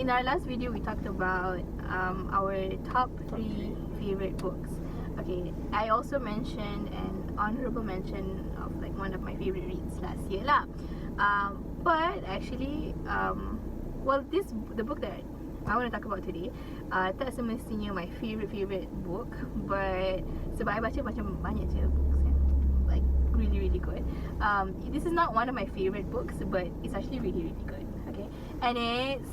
in our last video, we talked about our top 3 favorite books. Okay, I also mentioned an honorable mention of like one of my favorite reads last year lah. But actually, the book that I want to talk about today, tak semestinya my favorite book, but sebab I baca macam banyak je books kan, like really good. This is not one of my favorite books, but it's actually really good. Okay, and it's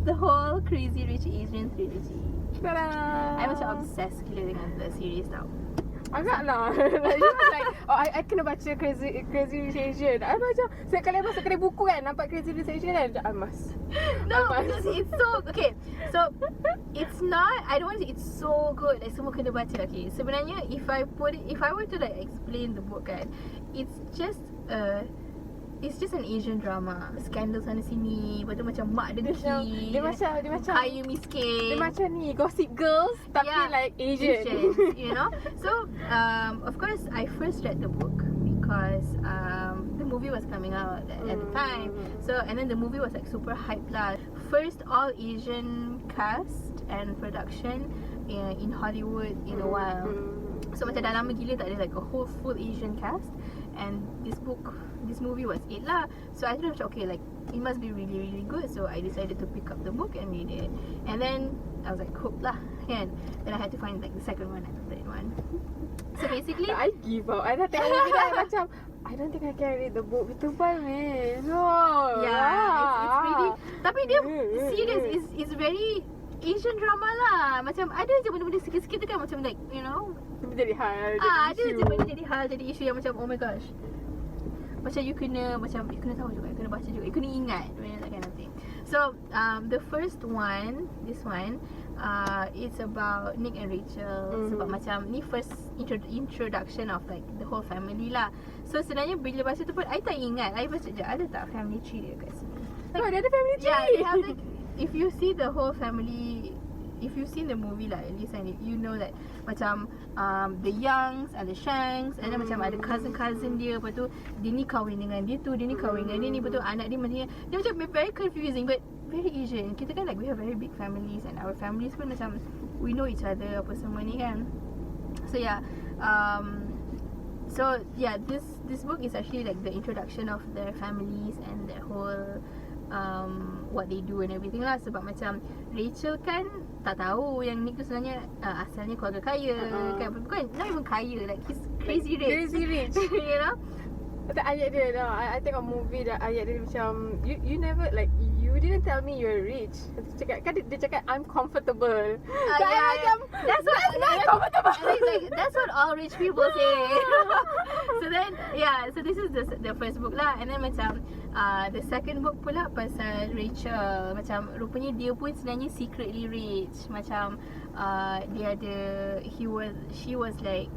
the whole Crazy Rich Asian trilogy. Ta-da! I'm macam obsessed gila dengan the series tau. Agak lah. Like, I kena baca Crazy Rich Asian. I macam setiap kali masuk kedai buku kan, nampak Crazy Rich Asian kan, Almaz. No, because it's so okay. So it's not. I don't want to say it's so good. Like semua kena baca. Okay, sebenarnya if I were to like explain the book kan, it's just an Asian drama. Skandal sana sini, lepas tu macam mak dengki. Dia macam kaya miskin. Dia macam ni Gossip Girls tapi like Asian. You know. So of course I first read the book because the movie was coming out at the time. So and then the movie was like super hype lah. First all Asian cast and production in Hollywood in a while. So macam dah lama gila tak ada like a whole full Asian cast. And this movie was it lah. So I thought okay, like it must be really good. So I decided to pick up the book and read it. And then I was like hooked lah kan. Then I had to find like the second one and the third one. So basically I give up. I dah tengok movie dah macam I don't think I can read the book. Itu tebal man. No. Yeah, it's really. Tapi dia serious. It's very Asian drama lah. Macam ada je benda-benda sikit-sikit tu kan, macam like you know, jadi hal, ada je benda jadi hal, jadi isu yang macam oh my gosh. Macam you kena tahu juga, you kena baca juga, you kena ingat, that kind of thing. So the first one, this one, it's about Nick and Rachel. Sebab macam ni first introduction of like the whole family lah. So sebenarnya bila baca tu pun I tak ingat. I baca je ada tak family tree dia kat sini. Oh, dia ada family tree. Yeah, they have like, if you see the whole family, if you've seen the movie lah at least, and you know that macam the Youngs and the Shanks, and then macam ada cousin dia, lepas tu dia ni kahwin dengan dia tu, dia ni kahwin dengan dia ni, lepas tu anak dia macam very confusing but very Asian. Kita kan like we have very big families, and our families pun macam we know each other apa semua ni kan. So yeah, this book is actually like the introduction of their families and their whole what they do and everything lah. Sebab macam Rachel kan tak tahu yang Nick tu sebenarnya asalnya keluarga kaya kan, bukan not even kaya, like he's crazy rich you know. Ayat dia dah, I tengok movie dah, ayat dia macam you never like, you didn't tell me you're rich. Dia cakap I'm comfortable. That's what comfortable. Like, that's what all rich people say. So then so this is the first book lah. And then macam the second book pula pasal Rachel. Macam rupanya dia pun sebenarnya secretly rich. Macam dia ada, she was like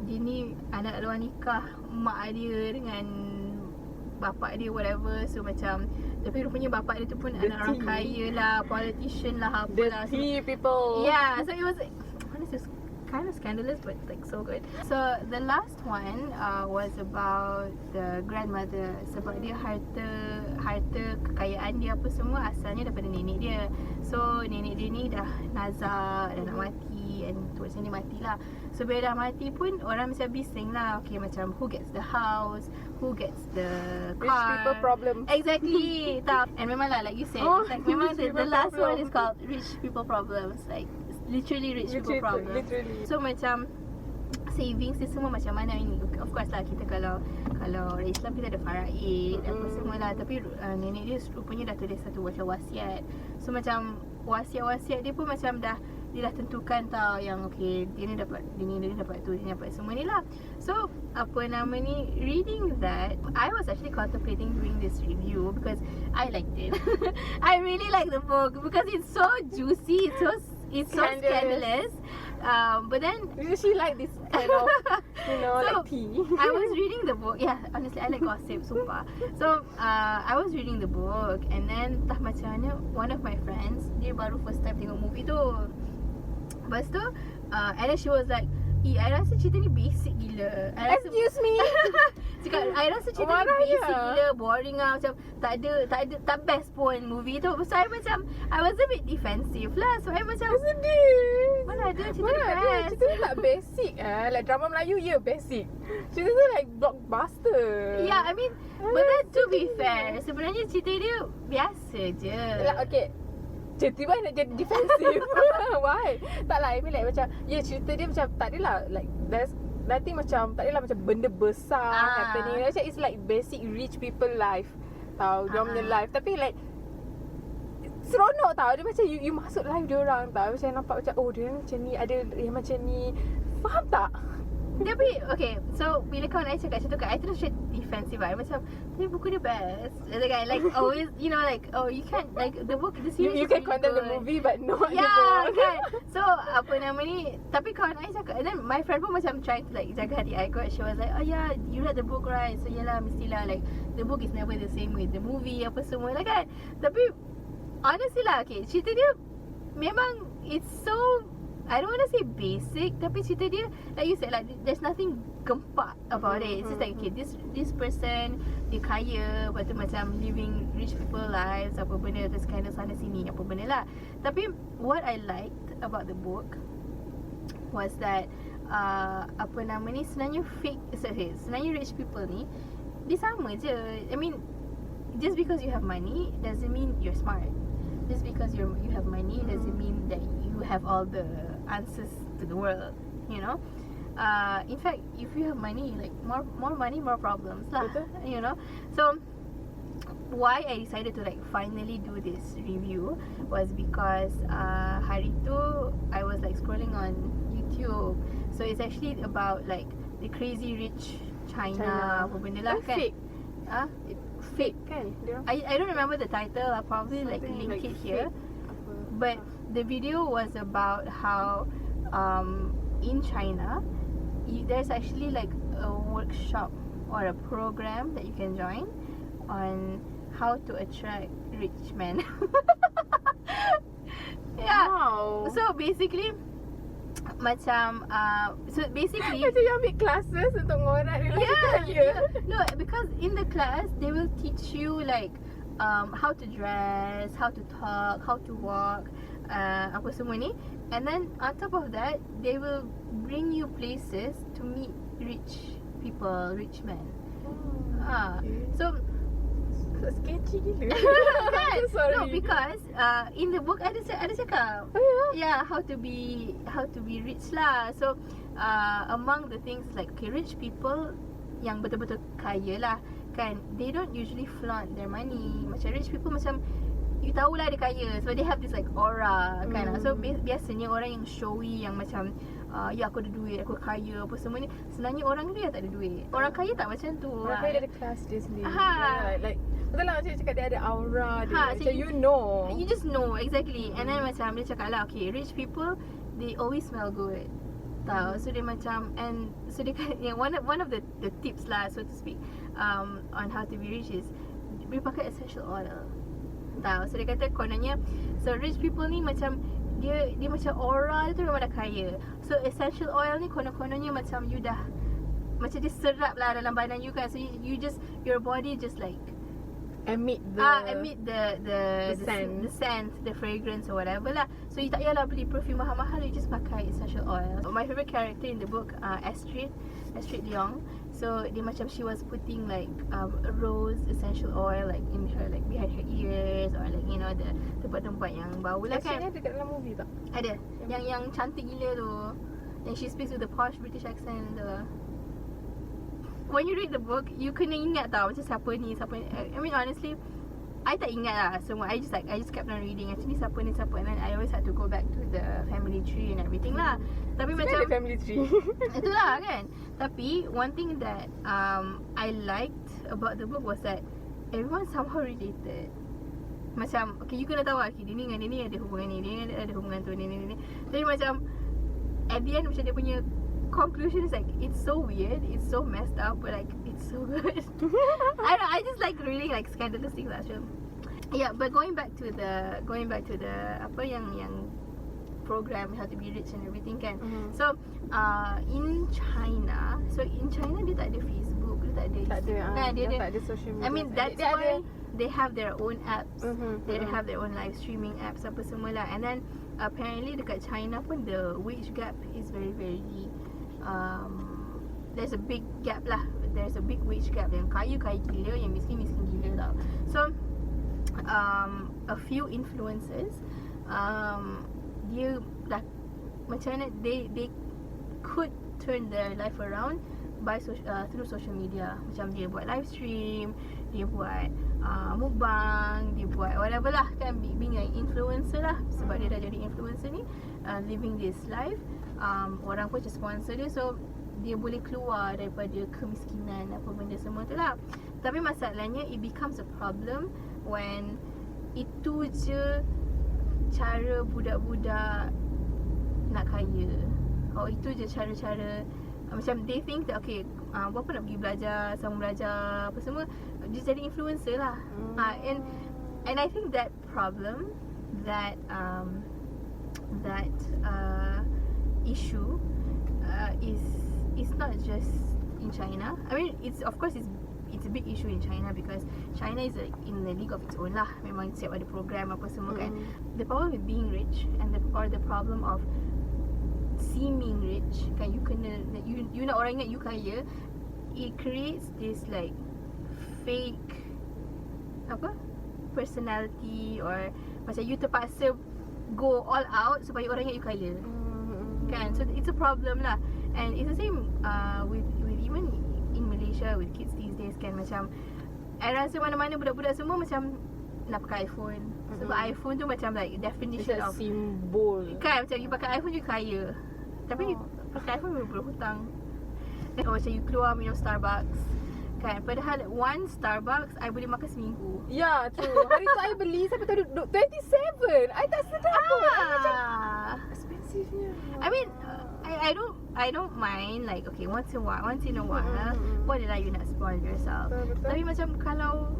dia ni anak luar nikah mak dia dengan bapak dia whatever. So macam tapi rupanya bapak dia tu pun anak orang kaya lah, politician lah, apa lah. The people. Yeah, so it was honestly kind of scandalous but like so good. So the last one was about the grandmother. Sebab dia harta kekayaan dia apa semua asalnya daripada nenek dia. So nenek dia ni dah nazak, dah nak mati, and towards ni matilah. So bila dah mati pun orang mesti bising lah. Okay, macam who gets the house, who gets the car. Rich people problem. Exactly. And memang lah like you said, like memang the last one is called rich people problems. Like literally rich people problems. Literally. So macam savings dia semua macam mana ini. Of course lah, kita kalau Islam kita ada faraid apa semua lah. Tapi nenek dia rupanya dah tulis satu macam wasiat. So macam wasiat dia pun macam dia dah tentukan tau yang okay, dia ni dapat tu, dia ni dapat semua ni lah. So apa nama ni, reading that, I was actually contemplating doing this review because I liked it. I really like the book because it's so juicy, it's so scandalous. But then she like this kind of so, like tea. I was reading the book. Yeah, honestly I like gossip, sumpah. So I was reading the book, and then entah macam mana one of my friends, dia baru first time tengok movie tu. Lepas tu and then she was like, I rasa cerita ni basic gila. Excuse me. She cakap I rasa cerita ni Marah basic je. gila, boring lah, macam tak best pun movie tu. So I macam I was a bit defensive lah. So I macam Sedih. mana ada cerita Mana ada best. cerita ni tak basic like drama Melayu basic. Cerita tu like blockbuster. Yeah, I mean, but then to be fair, sebenarnya cerita dia biasa je. Like, okay, tiba-tiba nak jadi defensive. Why? Tak lah, I mean like macam cerita dia macam tak adalah like there's nothing macam tak adalah macam benda besar happening. Macam it's like basic rich people life. Tahu dia punya life, tapi like seronok tau. Dia macam you masuk live dia orang tau. Macam nampak macam dia macam ni, ada yang macam ni. Faham tak? Tapi okay, so bila kawan I cakap macam tu kan, I terus straight defensive lah. Macam tapi buku dia best. Like always, you know, like you can't like the book, the series You is can really condemn the good. movie but not the Yeah, book. kan. So apa nama ni, tapi kawan I cakap, and then my friend pun macam trying to like jaga hati I kot. She was like, oh yeah, you read the book right? So yelah, mestilah like the book is never the same with the movie apa semua lah kan. Tapi honestly lah, okay, cerita dia memang it's so, I don't want to say basic, tapi cerita dia like you said, like there's nothing gempak about it. It's just like okay, this person dia kaya, lepas tu macam living rich people lives, apa benda, terus kind of sana sini apa benda lah. Tapi what I liked about the book was that apa nama ni, sebenarnya sebenarnya rich people ni dia sama je. I mean, just because you have money doesn't mean you're smart. Just because you have money doesn't mean that you have all the answers to the world, you know. In fact, if you have money, like more money, more problems lah. Betul. You know. So why I decided to like finally do this review was because hari tu I was like scrolling on YouTube. So it's actually about like the crazy rich China apa benda lah kan. Fake. Fake Kan dia. I don't remember the title. I'll probably like Something link like it here. fake apa. But the video was about how in China there's actually like a workshop or a program that you can join on how to attract rich men. Yeah. Wow. So basically macam basically Macam you ambil classes untuk ngorat dia yeah. No, because in the class they will teach you like how to dress, how to talk, how to walk, apa semua ni. And then on top of that, they will bring you places to meet rich people, rich men. So sketchy gila. kan? So sorry. No, because in the book ada cakap. Oh, Yeah, how to be rich lah. So among the things like okay, rich people yang betul-betul kaya lah kan, they don't usually flaunt their money. Macam rich people macam you tahulah dia kaya, so they have this like aura kan. So biasanya orang yang showy, yang macam ya aku ada duit, aku kaya apa semua ni, sebenarnya orang dia tak ada duit. Orang kaya tak macam tu. Orang kaya dia ada kelas dia sendiri. Ha. Like betul lah macam cakap dia ada aura dia. Ha, Macam so you know. You just know exactly. And then macam dia cakap lah, okay, rich people they always smell good. Tahu. So dia macam, and so dia kan, yang one of the tips lah, so to speak, on how to be rich is dia pakai essential oil. Tahu. So dia kata kononnya, so rich people ni macam dia macam aura dia tu memang dah kaya. So essential oil ni konon-kononnya macam you dah macam dia serap lah dalam badan you kan. So you just, your body just like Emit the scent, the fragrance or whatever lah. So you tak payahlah beli perfume mahal-mahal, you just pakai essential oil. My favourite character in the book, Astrid Leong. So dia macam she was putting like rose essential oil like in her, like behind her ears, or like you know the tempat-tempat yang bau lah kan. Actually ada kat dalam movie tak? Ada yang cantik gila tu, and she speaks with the posh British accent tu. When you read the book, you kena ingat tau macam siapa ni. I mean honestly, I tak ingat lah semua. I just kept on reading. Actually siapa ni, and then I always had to go back to the family tree and everything lah. Tapi Sebenarnya macam ada family tree. itulah kan. Tapi one thing that I liked about the book was that everyone somehow related. Macam okay, you kena tahu okay, dia ni dengan dia ni ada hubungan ni, dia ada hubungan tu, ni. Jadi macam at the end macam dia punya conclusion is like, it's so weird, it's so messed up, but like it's so good. I just like reading like scandalous things lah. Yeah, but going back to the apa yang program how to be rich and everything kan. So in China dia tak ada Facebook, dia tak ada Tak ada. Kan, dia tak ada social media. I mean that's dia why ada. they have their own apps. They Mhm. have their own live streaming apps apa semua lah. And then apparently dekat China pun the wage gap is very very there's a big gap lah. There's a big wage gap. Yang kaya gila, yang miskin gila tau. So a few influencers dia dah macam mana they could turn their life around by through social media. Macam dia buat live stream, dia buat mukbang, dia buat whatever lah kan, being an influencer lah. Sebab dia dah jadi influencer ni, living this life, orang pun macam sponsor dia, so dia boleh keluar daripada kemiskinan apa benda semua tu lah. Tapi masalahnya it becomes a problem when itu je cara budak-budak nak kaya. Itu je cara-cara macam they think that okay, berapa nak pergi belajar, sama belajar apa semua, dia jadi influencer lah. And I think that problem, that issue is not just in China. I mean it's of course it's a big issue in China because China is in a league of its own lah. Memang siap ada program apa semua kan. The problem with being rich and the problem of seeming rich kan, you nak orang ingat you kaya, it creates this like fake personality, or macam you terpaksa go all out supaya orang ingat you kaya kan. So it's a problem lah. And it's the same with even in Malaysia with kids these days kan. Macam I rasa mana-mana budak-budak semua macam nak pakai iPhone. Sebab iPhone tu macam like definition of simbol kan, macam you pakai iPhone you kaya. Tapi pakai iPhone boleh berhutang. Macam you keluar minum Starbucks kan, padahal one Starbucks I boleh makan seminggu. Ya, true. Hari tu I beli sampai tahun 27. I tak sedar pun. Macam expensive-nya. I mean I don't mind like okay once in a while boleh lah you nak spoil yourself. Betul. Tapi macam kalau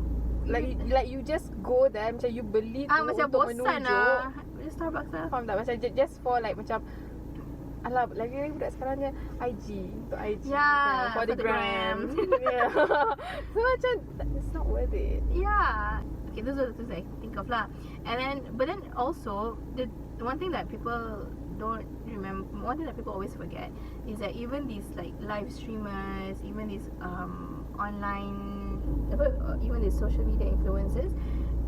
like you just go there, macam you beli tu macam untuk bosan menunjuk lah Starbucks lah. Faham tak? Macam just for like macam alah, lagi-lagi budak sekarang je IG, untuk IG Yeah, for the gram. Yeah. So macam it's not worth it. Yeah. Okay, those are the things I think of lah. And then but then also the one thing that people don't remember, one thing that people always forget is that even these like live streamers, even these online even these social media influencers,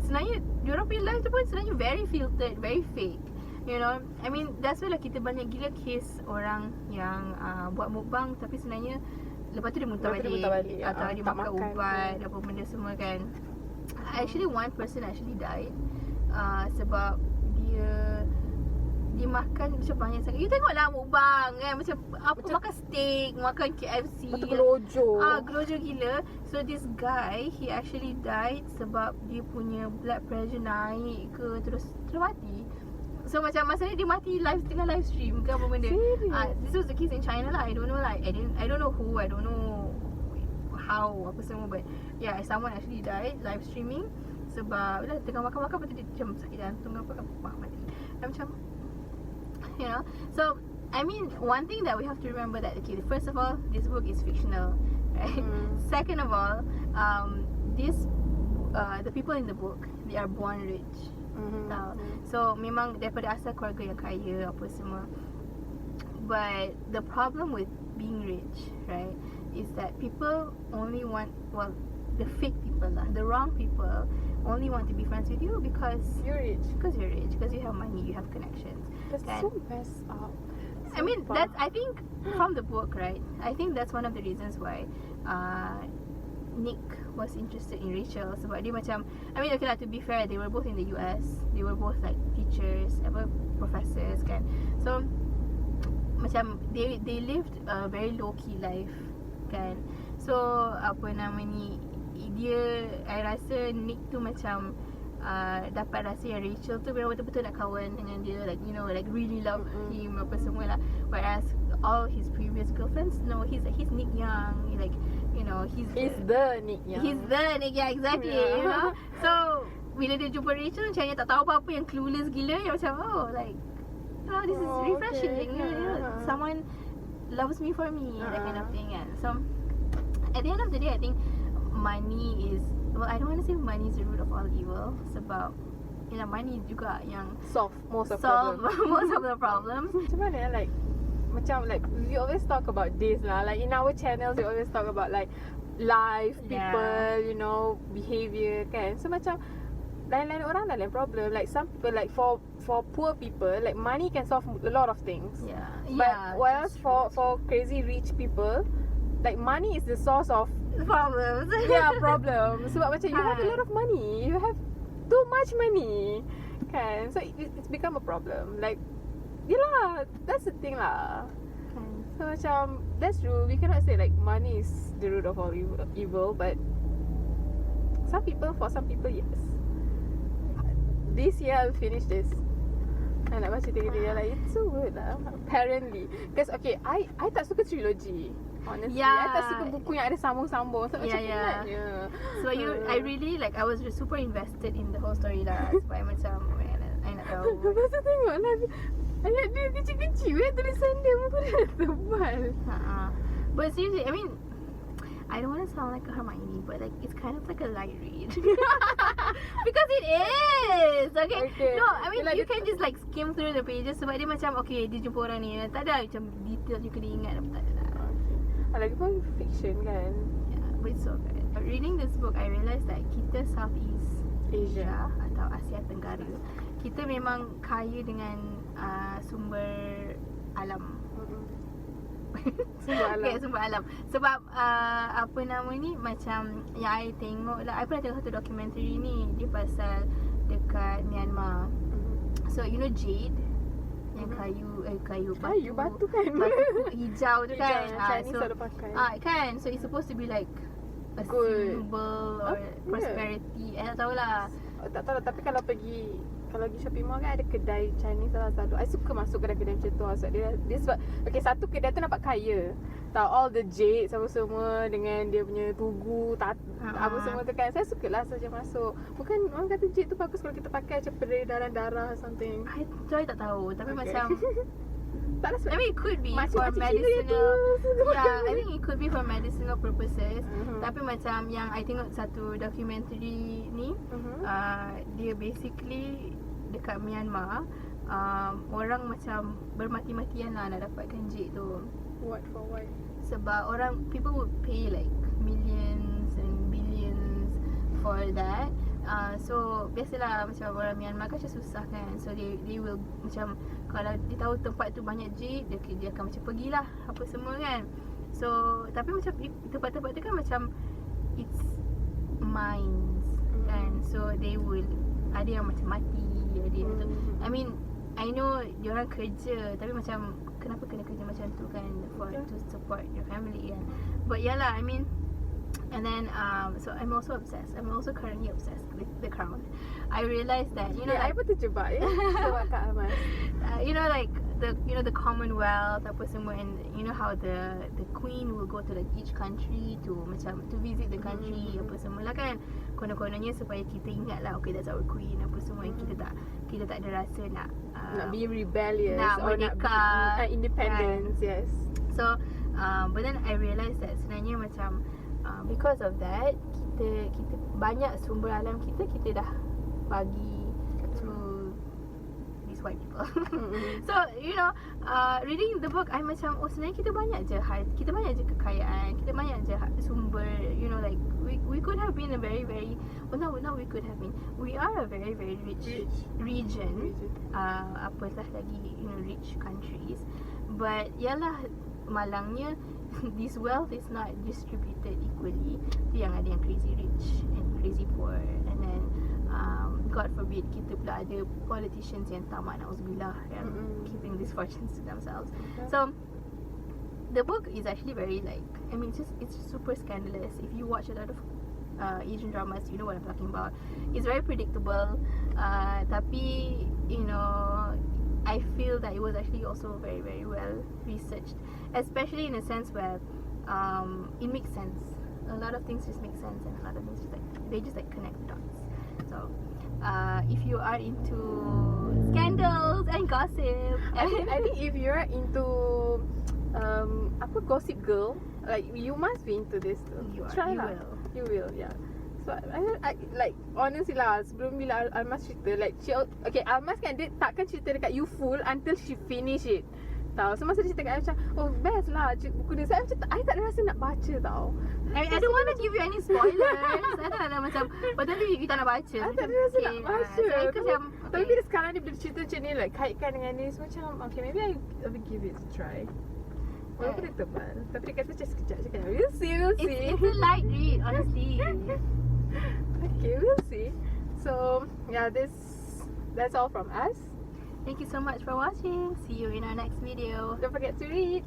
sebenarnya diorang punya live tu pun sebenarnya very filtered, very fake. You know, I mean that's why lah kita banyak gila case orang yang buat mukbang tapi sebenarnya lepas tu dia muntah balik, atau dia makan ubat apa benda semua kan. Actually one person actually died sebab dia makan macam banyak sangat. You tengoklah mukbang kan, macam apa makan steak, makan KFC, gelojo gila. So this guy he actually died sebab dia punya blood pressure naik ke, terus mati. So macam masa ni dia mati tengah live stream ke apa benda. This was the case in China lah. I don't know like I don't know who, I don't know how apa semua, but yeah, someone actually died live streaming sebab tengah makan-makan lepas tu dia macam sakit jantung apa mati. Macam you know. So I mean one thing that we have to remember that okay, first of all this book is fictional, right? Second of all the people in the book they are born rich. So memang daripada asal keluarga yang kaya apa semua. But the problem with being rich, right, is that people only want, well, the fake people lah, the wrong people only want to be friends with you because you're rich. Because you're rich, because you have money, you have connections. That's so messed up. I mean that's, I think from the book, right, I think that's one of the reasons why Nick was interested in Rachel. Sebab dia macam, I mean okay lah, to be fair, they were both in the US, they were both like teachers, professors kan. So macam they lived a very low key life kan. So apa nama ni, dia I rasa Nick tu macam dapat rasa yang Rachel tu memang betul-betul nak kawan dengan dia, like you know, like really love him apa semua lah. Whereas all his previous girlfriends, no, he's Nick Young, like you know, he's the Nick Young. He's the Nick Young, exactly. You know. So bila dia jumpa Rachel macam dia tak tahu apa-apa, yang clueless gila, yang macam like this is refreshing. Okay. You know, someone loves me for me, that kind of thing kan. So at the end of the day, I think money is, well, I don't want to say money is the root of all evil, sebab money juga yang solve most of most of the problems. Macam mana macam we always talk about this lah. Like in our channels we always talk about like life, people, you know, behaviour kan. So macam lain-lain orang lain problem. Like some people, like for poor people, like money can solve a lot of things. But whereas for crazy rich people, like money is the source of problems. Problems. Sebab macam you have a lot of money, you have too much money kan. So it's become a problem. Like yelah, that's the thing lah. So macam that's true. We cannot say like money is the root of all evil, but for some people yes. This year I'll finish this. I nak baca 3 dia, like it's so good lah apparently. Because okay, I tak suka trilogy. Honestly, I tak suka buku yang ada sambung-sambung. So macam penatnya. So I really like, I was just super invested in the whole story lah. Sebab macam I nak tahu. Lepas tu tengok lah, ayat dia kecil-kecil tulisan dia, muka dia tebal. But seriously, I mean, I don't want to sound like a Hermione, but like it's kind of like a light read. Because it is. Okay. No, I mean you can just like skim through the pages sebab dia macam okay, dia jumpa orang ni, tak ada macam detail you kena ingat apa, tak ada lah. Lagipun fiction kan. Yeah, but it's so good. Reading this book, I realised that kita Southeast Asia atau Asia Tenggara, kita memang kaya dengan sumber alam. Sumber alam. Sebab apa nama ni, macam yang I tengok lah, I pernah tengok satu dokumentari ni, dia pasal dekat Myanmar. So you know jade, yang kayu batu kan, batu hijau tu kan. Chinese selalu pakai. Kan, so it's supposed to be like a symbol or prosperity. Tak tahulah. Tak tahu lah, tapi kalau pergi shopping mall kan ada kedai Chinese lah selalu. I suka masuk kedai-kedai macam tu sebab dia sebab okay, satu kedai tu nampak kaya. Tahu all the jade semua dengan dia punya tugu apa semua tu kan. Saya sukalah saja masuk. Bukan orang kata jade tu bagus kalau kita pakai macam peredaran darah something. I tak tahu, tapi macam tak lah, I mean it could be for medicinal. I think it could be for medicinal purposes. Tapi macam yang I tengok satu dokumentari ni, dia basically dekat Myanmar, orang macam bermati-matian lah nak dapatkan jade tu. What? Sebab people would pay like millions and billions for that. So biasalah macam orang Myanmar kan macam susah kan. So they will macam, kalau dia tahu tempat tu banyak jade, dia akan macam pergilah apa semua kan. So tapi macam tempat-tempat tu kan macam it's mines kan. So they will, ada yang macam mati, ada yang tu. I mean I know diorang kerja, tapi macam kenapa kena kerja macam tu kan, to support your family kan. But yeah lah, I mean, and then so I'm also currently obsessed with The Crown. I realised that I pun terjebak sebab Kak Almaz. Like the Commonwealth apa semua, and you know how the Queen will go to like each country to visit the country apa semua lah kan. Konon-kononnya supaya kita ingat lah, okay, that's our Queen apa semua, yang kita tak ada rasa nak be rebellious or nak be independence, yes. So but then I realised that sebenarnya macam because of that, kita banyak sumber alam kita dah bagi to these white people. So reading the book, I macam sebenarnya kita banyak je kekayaan, kita banyak je sumber. Like we could have been a very very, we are a very very rich region. Apatah lagi rich countries. But yalah, malangnya this wealth is not distributed equally. Yang ada yang crazy rich and crazy poor, and then God forbid kita pula ada politicians yang tamak, na'udzubillah, yang keeping these fortunes to themselves. So the book is actually very like, I mean it's super scandalous. If you watch a lot of Asian dramas, you know what I'm talking about. It's very predictable, tapi I feel that it was actually also very very well researched, especially in a sense where it makes sense. A lot of things just make sense, and a lot of things just connect the dots. So if you are into scandals and gossip, I think if you're into Gossip Girl, like you must be into this too. Try lah. You will, yeah. So I like honestly lah, sebelum bila Almaz cerita, like okay, Almaz kan dia takkan cerita dekat you full until she finish it. Tahu. So masa dia cerita kat I macam, oh best lah buku dia. Saya macam I tak ada rasa nak baca tau. I don't want to give you any spoilers. I tak ada macam betul tu you tak nak baca. I tak ada rasa nak baca. So macam tapi bila sekarang dia bila cerita macam ni, like kaitkan dengan ni, so macam okay, maybe I will give it a try. Walaupun dia tebal, tapi dia kata macam sekejap je kan. We'll see. It's a light read, honestly. Okay, we'll see. So yeah, that's all from us. Thank you so much for watching. See you in our next video. Don't forget to read.